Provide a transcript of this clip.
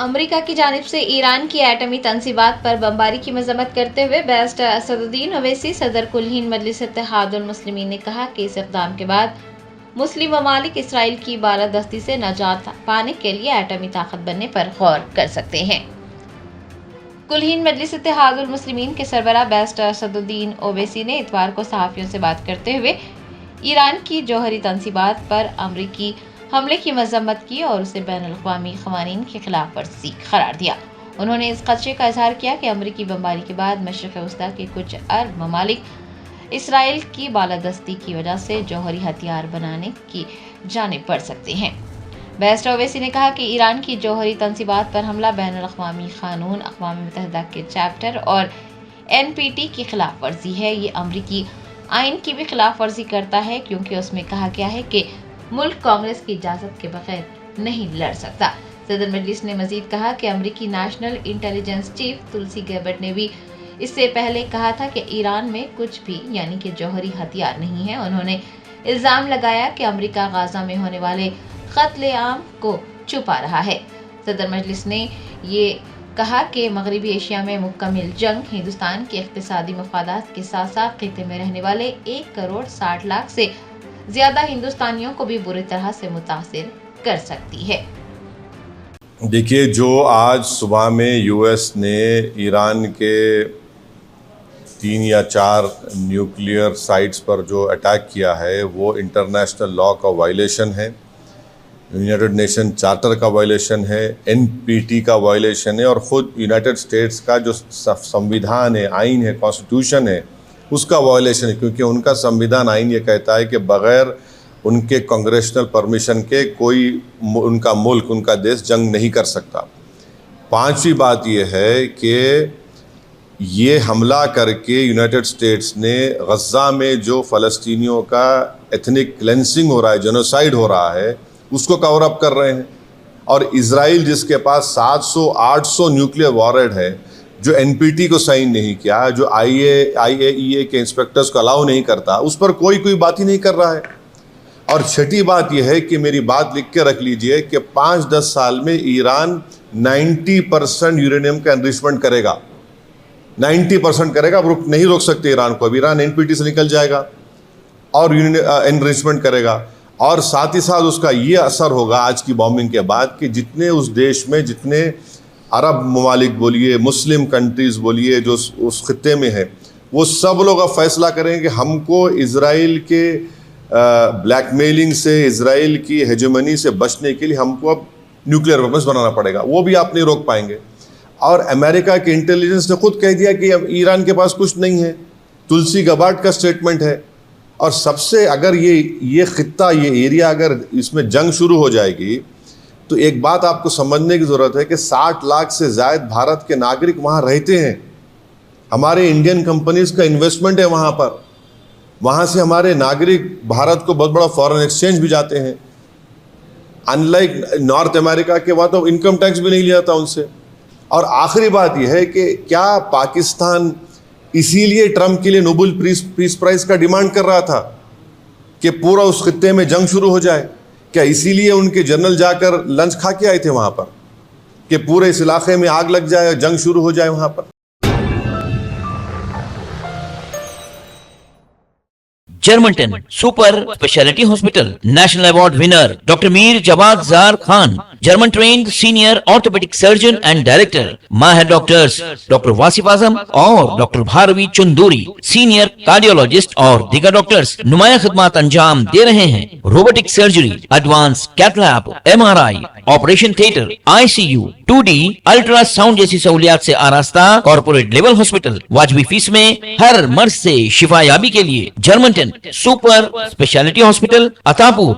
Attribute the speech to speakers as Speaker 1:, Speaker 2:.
Speaker 1: امریکہ کی جانب سے ایران کی ایٹمی تنصیبات پر بمباری کی مذمت کرتے ہوئے بیرسٹر اسدالدین اویسی صدر کل ہند مجلس اتحاد المسلمین نے کہا کہ اس اقدام کے بعد مسلم ممالک اسرائیل کی بالادستی سے نجات پانے کے لیے ایٹمی طاقت بننے پر غور کر سکتے ہیں۔ کل ہند مجلس اتحاد المسلمین کے سربراہ بیرسٹر اسدالدین اویسی نے اتوار کو صحافیوں سے بات کرتے ہوئے ایران کی جوہری تنصیبات پر امریکی حملے کی مذمت کی اور اسے بین الاقوامی قوانین کی خلاف ورزی قرار دیا۔ انہوں نے اس خدشے کا اظہار کیا کہ امریکی بمباری کے بعد مشرق وسطیٰ کے کچھ عرب ممالک اسرائیل کی بالادستی کی وجہ سے جوہری ہتھیار بنانے کی جانب بڑھ سکتے ہیں۔ بیرسٹر اویسی نے کہا کہ ایران کی جوہری تنصیبات پر حملہ بین الاقوامی قانون، اقوام متحدہ کے چیپٹر اور NPT کی خلاف ورزی ہے۔ یہ امریکی آئین کی بھی خلاف ورزی کرتا ہے کیونکہ اس میں کہا گیا ہے کہ ملک کانگریس کی اجازت کے بغیر نہیں لڑ سکتا۔ صدر مجلس نے مزید کہا کہ امریکی نیشنل انٹیلیجنس چیف تلسی گیبٹ نے بھی اس سے پہلے کہا تھا کہ ایران میں کچھ بھی یعنی کہ جوہری ہتھیار نہیں ہے۔ انہوں نے الزام لگایا کہ امریکہ غزہ میں ہونے والے قتل عام کو چھپا رہا ہے۔ صدر مجلس نے یہ کہا کہ مغربی ایشیا میں مکمل جنگ ہندوستان کے اقتصادی مفادات کے ساتھ ساتھ خطے میں رہنے والے 1,60,00,000 سے زیادہ ہندوستانیوں کو بھی بری طرح سے متاثر کر سکتی ہے۔
Speaker 2: دیکھیے، جو آج صبح میں US نے ایران کے 3 یا 4 نیوکلیئر سائٹس پر جو اٹیک کیا ہے وہ انٹرنیشنل لاء کا وائلیشن ہے، یونائٹڈ نیشن چارٹر کا وائلیشن ہے، NPT کا وائلیشن ہے، اور خود یونائٹڈ اسٹیٹس کا جو سمویدھان ہے، آئین ہے، کانسٹیٹیوشن ہے، اس کا وائلیشن ہے، کیونکہ ان کا سمویدھان آئین یہ کہتا ہے کہ بغیر ان کے کانگریشنل پرمیشن کے کوئی ان کا ملک، ان کا دیش جنگ نہیں کر سکتا۔ 5ویں بات یہ ہے کہ یہ حملہ کر کے یونائٹڈ اسٹیٹس نے غزہ میں جو فلسطینیوں کا ایتھنک کلینسنگ ہو رہا ہے، جینوسائیڈ ہو رہا ہے، اس کو کور اپ کر رہے ہیں۔ اور اسرائیل جس کے پاس 700-800 نیوکلیئر وارہیڈ ہے، جو NPT کو سائن نہیں کیا، جو IAEA کے انسپیکٹرز کو الاؤ نہیں کرتا، اس پر کوئی بات ہی نہیں کر رہا ہے۔ اور چھٹی بات یہ ہے کہ میری بات لکھ کے رکھ لیجئے کہ 5-10 سال میں ایران 90% یورینیم کا انریچمنٹ کرے گا، 90% کرے گا۔ نہیں روک سکتے ایران کو، اب ایران NPT سے نکل جائے گا اور انریچمنٹ کرے گا۔ اور ساتھ ہی ساتھ اس کا یہ اثر ہوگا آج کی بامبنگ کے بعد کہ جتنے اس دیش میں، جتنے عرب ممالک بولیے، مسلم کنٹریز بولیے جو اس خطے میں ہیں، وہ سب لوگ اب فیصلہ کریں کہ ہم کو اسرائیل کے بلیک میلنگ سے، اسرائیل کی ہیجمنی سے بچنے کے لیے ہم کو اب نیوکلیئر ویپنز بنانا پڑے گا، وہ بھی آپ نہیں روک پائیں گے۔ اور امریکہ کے انٹیلیجنس نے خود کہہ دیا کہ اب ایران کے پاس کچھ نہیں ہے، تلسی گیبٹ کا سٹیٹمنٹ ہے۔ اور سب سے اگر یہ خطہ، یہ ایریا اگر اس میں جنگ شروع ہو جائے گی تو ایک بات آپ کو سمجھنے کی ضرورت ہے کہ 60 لاکھ سے زائد بھارت کے ناگرک وہاں رہتے ہیں، ہمارے انڈین کمپنیز کا انویسٹمنٹ ہے وہاں پر، وہاں سے ہمارے ناگرک بھارت کو بہت بڑا فارن ایکسچینج بھی جاتے ہیں۔ ان لائک نارتھ امریکہ کے وہاں تو انکم ٹیکس بھی نہیں لیا جاتا ان سے۔ اور آخری بات یہ ہے کہ کیا پاکستان اسی لیے ٹرمپ کے لیے نوبل پیس پرائز کا ڈیمانڈ کر رہا تھا کہ پورا اس خطے میں جنگ شروع ہو جائے؟ کیا اسی لیے ان کے جنرل جا کر لنچ کھا کے آئے تھے وہاں پر کہ پورے اس علاقے میں آگ لگ جائے، جنگ شروع ہو جائے وہاں پر؟
Speaker 3: جرمنٹن super specialty hospital national award winner doctor Mir Jawad Zar Khan, German trained senior orthopaedic surgeon and director, ماہر ڈاکٹرز ڈاکٹر واصف اعظم اور doctor Bharvi Chanduri, senior cardiologist اور دیگر ڈاکٹرز نمایاں خدمات انجام دے رہے ہیں۔ Robotic surgery, advance cath lab, MRI، operation theatre, ICU، 2D ultrasound جیسی سہولیات سے آراستہ کارپوریٹ لیول ہاسپٹل، واجبی فیس میں ہر مرض سے شفا یابی کے لیے جرمنٹن سپر اسپیشلٹی ہاسپٹل، عطاپور،